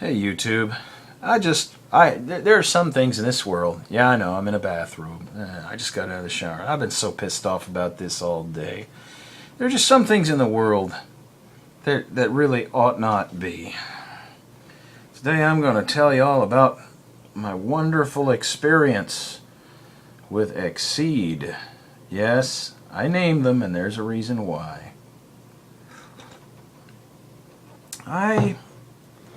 Hey YouTube, there are some things in this world. Yeah, I know, I'm in a bathrobe. I just got out of the shower. I've been so pissed off about this all day. There are just some things in the world that really ought not be. Today I'm going to tell you all about my wonderful experience with Exede. Yes, I named them and there's a reason why. I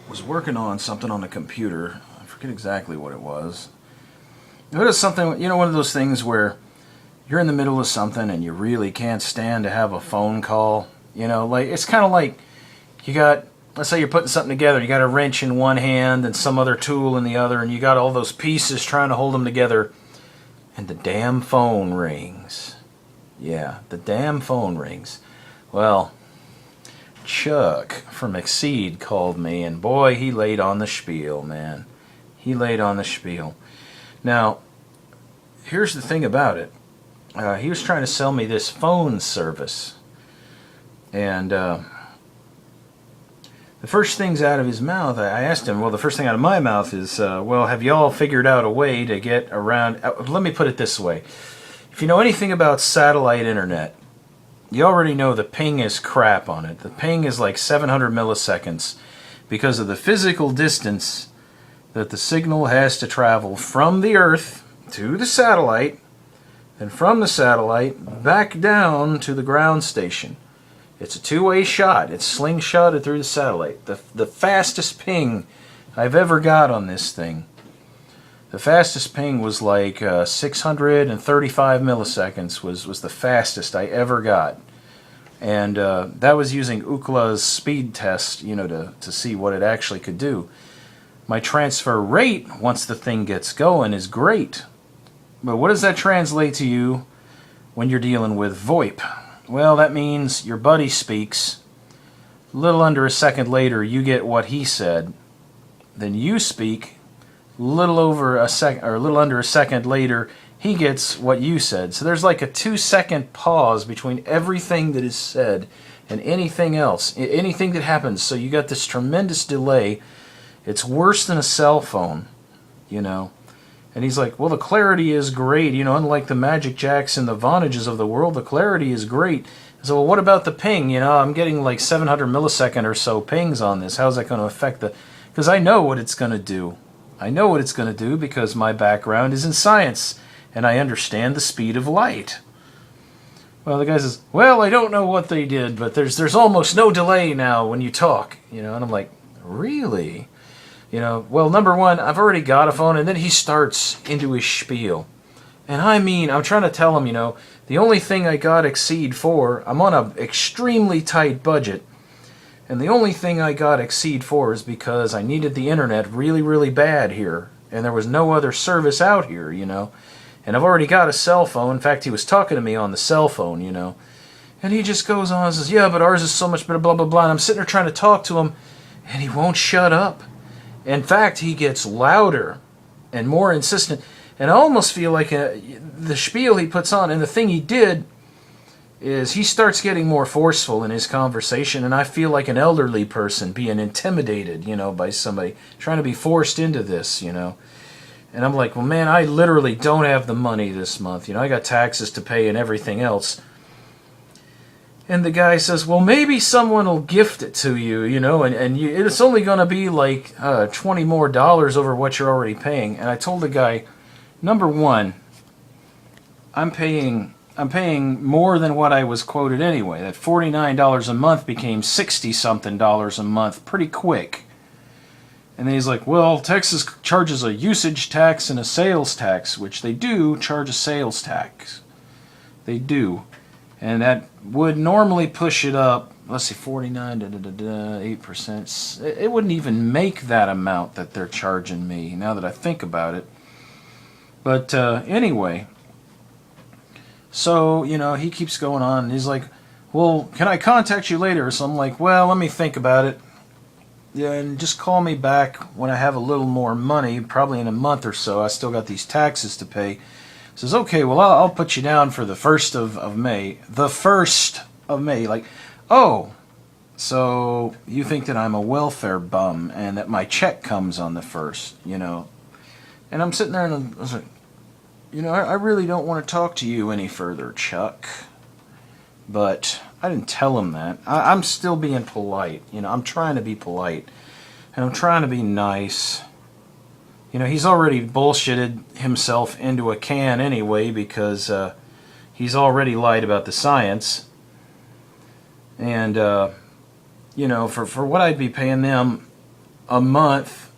was working on something on the computer. I forget exactly what it was. It was something, one of those things where you're in the middle of something and you really can't stand to have a phone call. Like it's kind of like let's say you're putting something together. You got a wrench in one hand and some other tool in the other, and you got all those pieces trying to hold them together, and the damn phone rings. Yeah, the damn phone rings. Well, Chuck from Exede called me, and boy, he laid on the spiel, man. He laid on the spiel. Now, here's the thing about it. He was trying to sell me this phone service. And the first things out of his mouth, I asked him, well, the first thing out of my mouth is, well, have y'all figured out a way to get around... let me put it this way. If you know anything about satellite internet, you already know the ping is crap on it. The ping is like 700 milliseconds because of the physical distance that the signal has to travel from the Earth to the satellite, and from the satellite back down to the ground station. It's a two-way shot. It's slingshotted through the satellite. The fastest ping I've ever got on this thing. The fastest ping was like 635 milliseconds was the fastest I ever got. And that was using Ookla's speed test, to see what it actually could do. My transfer rate, once the thing gets going, is great. But what does that translate to you when you're dealing with VoIP? Well, that means your buddy speaks. A little under a second later, you get what he said. Then you speak. A little under a second later, he gets what you said. So there's like a 2-second pause between everything that is said and anything else, anything that happens. So you got this tremendous delay. It's worse than a cell phone, And he's like, well, the clarity is great, unlike the Magic Jacks and the Vonages of the world, the clarity is great. So, well, what about the ping? I'm getting like 700 millisecond or so pings on this. How's that going to affect because I know what it's going to do. I know what it's going to do because my background is in science and I understand the speed of light. Well, the guy says, well, I don't know what they did, but there's almost no delay now when you talk, and I'm like, really? Well, number one, I've already got a phone, and then he starts into his spiel. And I'm trying to tell him, the only thing I got Exede for, I'm on an extremely tight budget, and the only thing I got Exede for is because I needed the internet really, really bad here, and there was no other service out here, And I've already got a cell phone. In fact, he was talking to me on the cell phone, And he just goes on and says, yeah, but ours is so much better, blah, blah, blah. And I'm sitting there trying to talk to him, and he won't shut up. In fact, he gets louder and more insistent. And I almost feel like the spiel he puts on, and the thing he did is he starts getting more forceful in his conversation, and I feel like an elderly person being intimidated, by somebody, trying to be forced into this, And I'm like, well, man, I literally don't have the money this month. I got taxes to pay and everything else. And the guy says, well, maybe someone will gift it to you, and it's only going to be like $20 more over what you're already paying. And I told the guy, number one, I'm paying more than what I was quoted anyway. That $49 a month became $60-something a month pretty quick. And then he's like, well, Texas charges a usage tax and a sales tax, which they do charge a sales tax. They do. And that would normally push it up, let's see, 49, 8%. It wouldn't even make that amount that they're charging me, now that I think about it. But anyway, so, he keeps going on, and he's like, well, can I contact you later? So I'm like, well, let me think about it. Yeah, and just call me back when I have a little more money, probably in a month or so. I still got these taxes to pay. He says, okay, well, I'll put you down for the 1st of May. The 1st of May. Like, oh, So you think that I'm a welfare bum and that my check comes on the 1st, you know. And I'm sitting there and I was like, you know, I really don't want to talk to you any further, Chuck. But I didn't tell him that. I'm still being polite. You know, I'm trying to be polite. And I'm trying to be nice. You know, he's already bullshitted himself into a can anyway because he's already lied about the science. And, you know, for what I'd be paying them a month,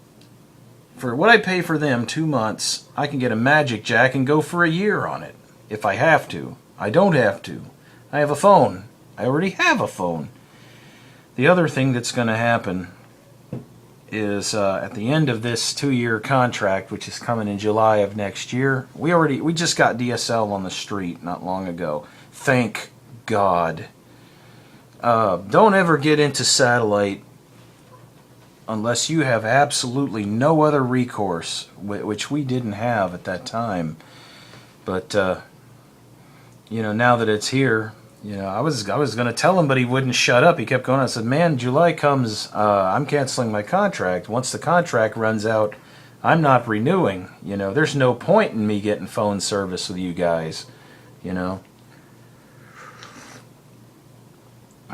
for what I pay for them 2 months, I can get a Magic Jack and go for a year on it if I have to. I don't have to. I have a phone. I already have a phone. The other thing that's going to happen is at the end of this 2-year contract, which is coming in July of next year, we just got DSL on the street not long ago. Thank God. Don't ever get into satellite unless you have absolutely no other recourse, which we didn't have at that time. But you know, now that it's here, you know, I was going to tell him, but he wouldn't shut up. He kept going. I said, man, July comes, I'm canceling my contract. Once the contract runs out, I'm not renewing. You know, there's no point in me getting phone service with you guys, you know.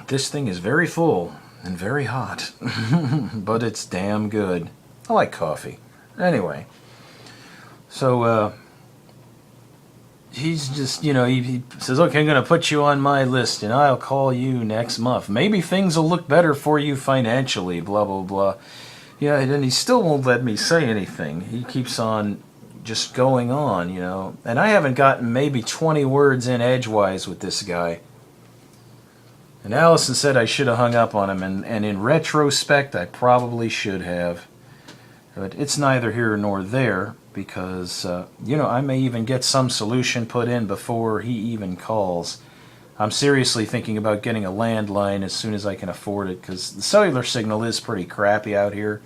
This thing is very full and very hot, but it's damn good. I like coffee. Anyway, so he's just, you know, he says, okay, I'm going to put you on my list and I'll call you next month. Maybe things will look better for you financially, blah, blah, blah. Yeah, and he still won't let me say anything. He keeps on just going on, you know. And I haven't gotten maybe 20 words in edgewise with this guy. And Allison said I should have hung up on him, and in retrospect, I probably should have. But it's neither here nor there, because, you know, I may even get some solution put in before he even calls. I'm seriously thinking about getting a landline as soon as I can afford it, because the cellular signal is pretty crappy out here.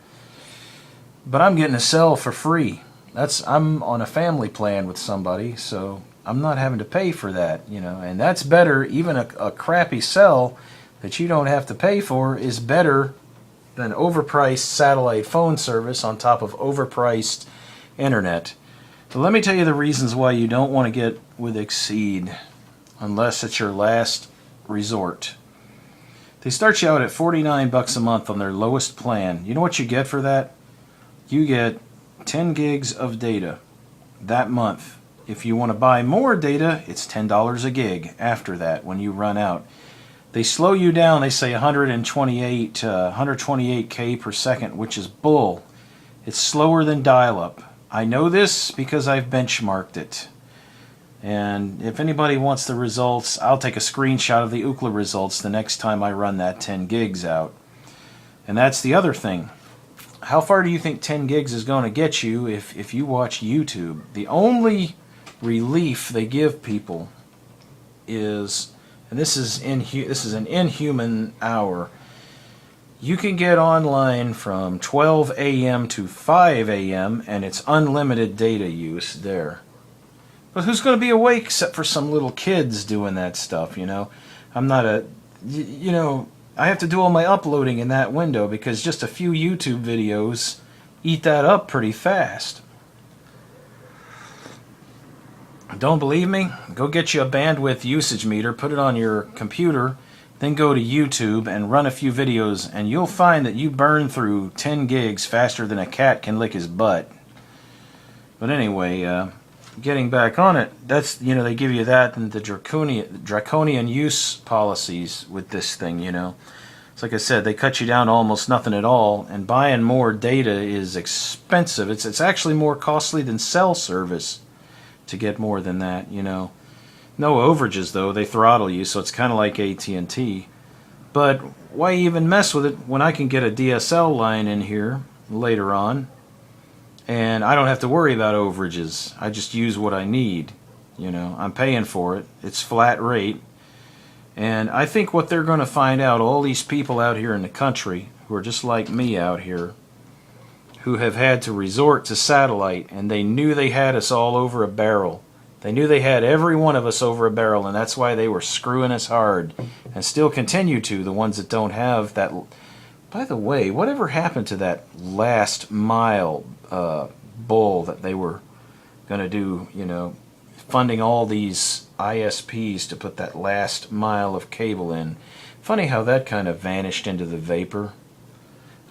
But I'm getting a cell for free. I'm on a family plan with somebody, so I'm not having to pay for that, you know, and that's better. Even a crappy cell that you don't have to pay for is better than overpriced satellite phone service on top of overpriced internet. So let me tell you the reasons why you don't want to get with Exede unless it's your last resort. They start you out at $49 a month on their lowest plan. You know what you get for that? You get 10 gigs of data that month. If you want to buy more data, it's $10 a gig after that when you run out. They slow you down. They say 128K per second, which is bull. It's slower than dial-up. I know this because I've benchmarked it. And if anybody wants the results, I'll take a screenshot of the Ookla results the next time I run that 10 gigs out. And that's the other thing. How far do you think 10 gigs is going to get you if you watch YouTube? The only relief they give people is, and this is an inhuman hour, you can get online from 12 a.m. to 5 a.m. and it's unlimited data use there. But who's going to be awake except for some little kids doing that stuff, you know? I'm not you know, I have to do all my uploading in that window because just a few YouTube videos eat that up pretty fast. Don't believe me? Go get you a bandwidth usage meter, put it on your computer, then go to YouTube and run a few videos, and you'll find that you burn through 10 gigs faster than a cat can lick his butt. But anyway, getting back on it, that's, you know, they give you that and the draconian use policies with this thing, you know. It's like I said, they cut you down to almost nothing at all, and buying more data is expensive. It's actually more costly than cell service to get more than that, you know. No overages, though. They throttle you, so it's kind of like AT&T. But why even mess with it when I can get a DSL line in here later on, and I don't have to worry about overages. I just use what I need, you know. I'm paying for it. It's flat rate. And I think what they're going to find out, all these people out here in the country who are just like me out here, who have had to resort to satellite, and they knew they had us all over a barrel. They knew they had every one of us over a barrel, and that's why they were screwing us hard, and still continue to, the ones that don't have that. By the way, whatever happened to that last mile bull that they were going to do, funding all these ISPs to put that last mile of cable in? Funny how that kind of vanished into the vapor.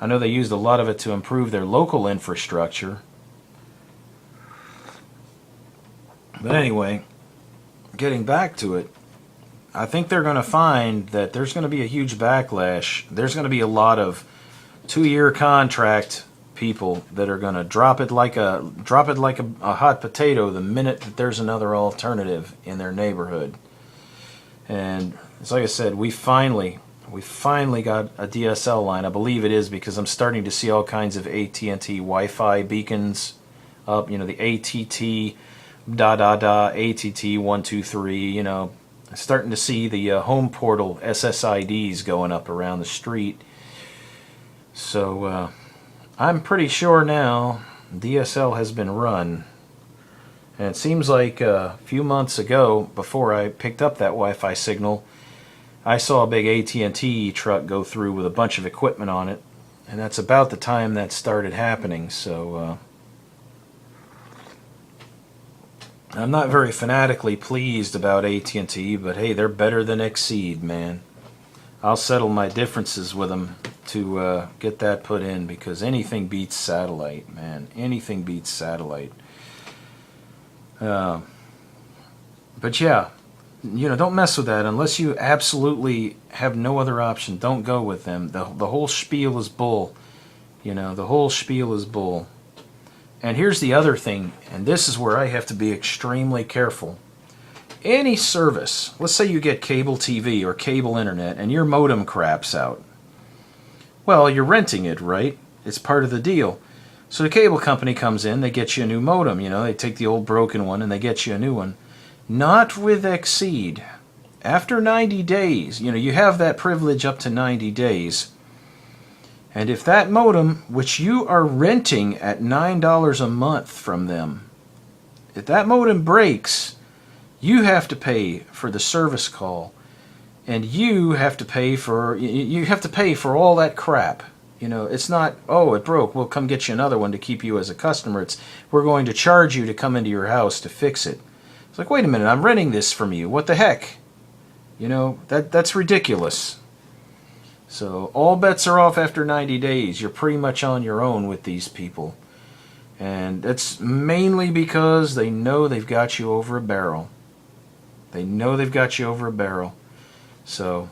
I know they used a lot of it to improve their local infrastructure. But anyway, getting back to it, I think they're going to find that there's going to be a huge backlash. There's going to be a lot of 2-year contract people that are going to drop it like a hot potato the minute that there's another alternative in their neighborhood. And it's like I said, we finally got a DSL line. I believe it is because I'm starting to see all kinds of AT&T Wi-Fi beacons up. The ATT ATT 123. Starting to see the home portal SSIDs going up around the street. So I'm pretty sure now DSL has been run. And it seems like a few months ago, before I picked up that Wi-Fi signal, I saw a big AT&T truck go through with a bunch of equipment on it. And that's about the time that started happening. So I'm not very fanatically pleased about AT&T, but hey, they're better than Exede, man. I'll settle my differences with them to get that put in, because anything beats satellite, man. Anything beats satellite. But yeah, don't mess with that unless you absolutely have no other option. Don't go with them. The whole spiel is bull. The whole spiel is bull. And here's the other thing, and this is where I have to be extremely careful. Any service, let's say you get cable TV or cable internet and your modem craps out. Well, you're renting it, right? It's part of the deal. So the cable company comes in, they get you a new modem, they take the old broken one and they get you a new one. Not with Exede. After 90 days, you have that privilege up to 90 days. And if that modem, which you are renting at $9 a month from them, if that modem breaks, you have to pay for the service call, and you have to pay for all that crap. It's not, oh, it broke, we'll come get you another one to keep you as a customer. It's, we're going to charge you to come into your house to fix it. It's like, wait a minute, I'm renting this from you. What the heck? That's ridiculous. So all bets are off after 90 days. You're pretty much on your own with these people. And that's mainly because they know they've got you over a barrel. They know they've got you over a barrel. So,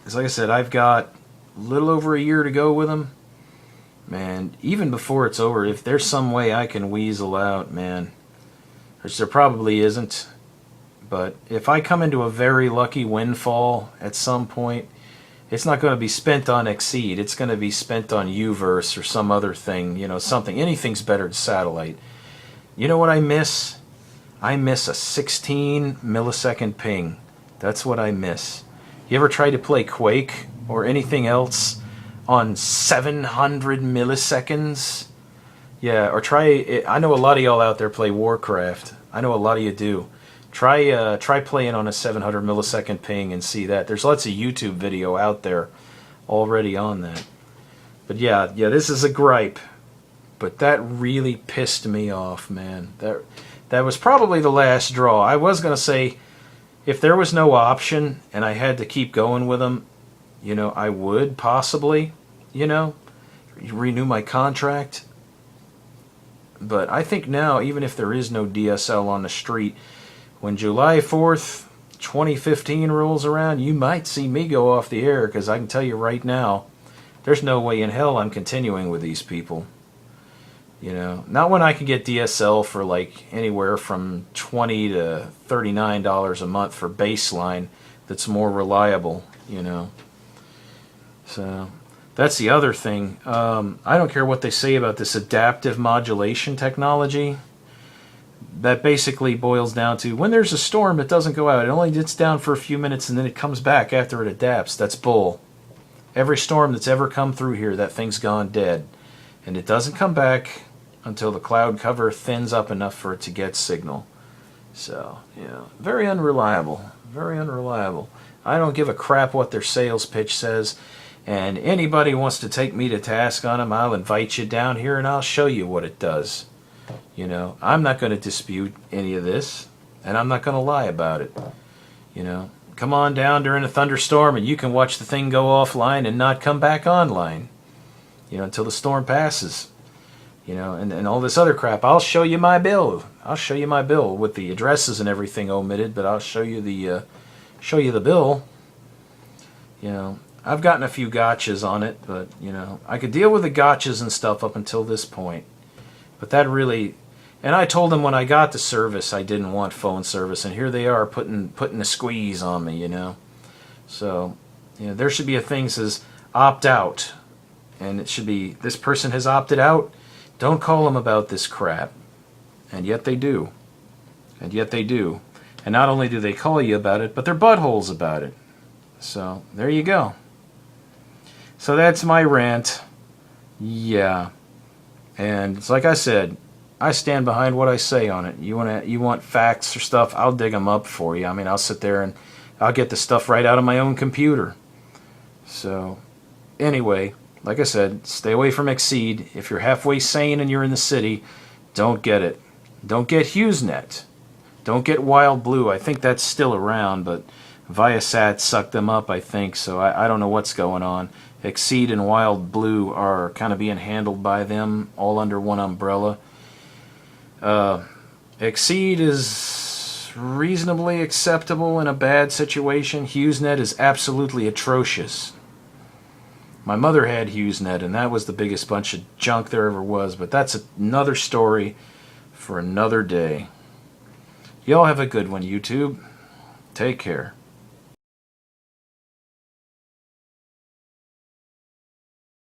as like I said, I've got a little over a year to go with them. Man, even before it's over, if there's some way I can weasel out, man, which there probably isn't, but if I come into a very lucky windfall at some point, it's not going to be spent on Exede. It's going to be spent on Uverse or some other thing, something. Anything's better than satellite. You know what I miss? I miss a 16 millisecond ping. That's what I miss. You ever try to play Quake or anything else on 700 milliseconds? Yeah, or try it. I know a lot of y'all out there play Warcraft. I know a lot of you do. Try playing on a 700 millisecond ping and see that. There's lots of YouTube video out there already on that. But yeah, this is a gripe. But that really pissed me off, man. That was probably the last straw. I was going to say, if there was no option and I had to keep going with them, I would possibly, renew my contract. But I think now, even if there is no DSL on the street, when July 4th, 2015 rolls around, you might see me go off the air, because I can tell you right now, there's no way in hell I'm continuing with these people. Not when I can get DSL for like anywhere from $20 to $39 a month for baseline that's more reliable, So that's the other thing. I don't care what they say about this adaptive modulation technology. That basically boils down to, when there's a storm, it doesn't go out. It only gets down for a few minutes and then it comes back after it adapts. That's bull. Every storm that's ever come through here, that thing's gone dead. And it doesn't come back until the cloud cover thins up enough for it to get signal. So, very unreliable. Very unreliable. I don't give a crap what their sales pitch says. And anybody wants to take me to task on them, I'll invite you down here and I'll show you what it does. I'm not going to dispute any of this, and I'm not going to lie about it. Come on down during a thunderstorm and you can watch the thing go offline and not come back online, until the storm passes. And all this other crap. I'll show you my bill. I'll show you my bill with the addresses and everything omitted, but I'll show you the bill. I've gotten a few gotchas on it, but I could deal with the gotchas and stuff up until this point. But that really, and I told them when I got the service I didn't want phone service, and here they are putting a squeeze on me. So there should be a thing that says opt out, and it should be this person has opted out. Don't call them about this crap. And yet they do. And yet they do. And not only do they call you about it, but they're buttholes about it. So, there you go. So that's my rant. Yeah. And it's like I said, I stand behind what I say on it. You want facts or stuff, I'll dig them up for you. I mean, I'll sit there and I'll get the stuff right out of my own computer. So, anyway, like I said, stay away from Exede. If you're halfway sane and you're in the city, don't get it. Don't get HughesNet. Don't get Wild Blue. I think that's still around, but Viasat sucked them up, I think, so I don't know what's going on. Exede and Wild Blue are kind of being handled by them, all under one umbrella. Exede is reasonably acceptable in a bad situation. HughesNet is absolutely atrocious. My mother had HughesNet, and that was the biggest bunch of junk there ever was, but that's another story for another day. Y'all have a good one, YouTube. Take care.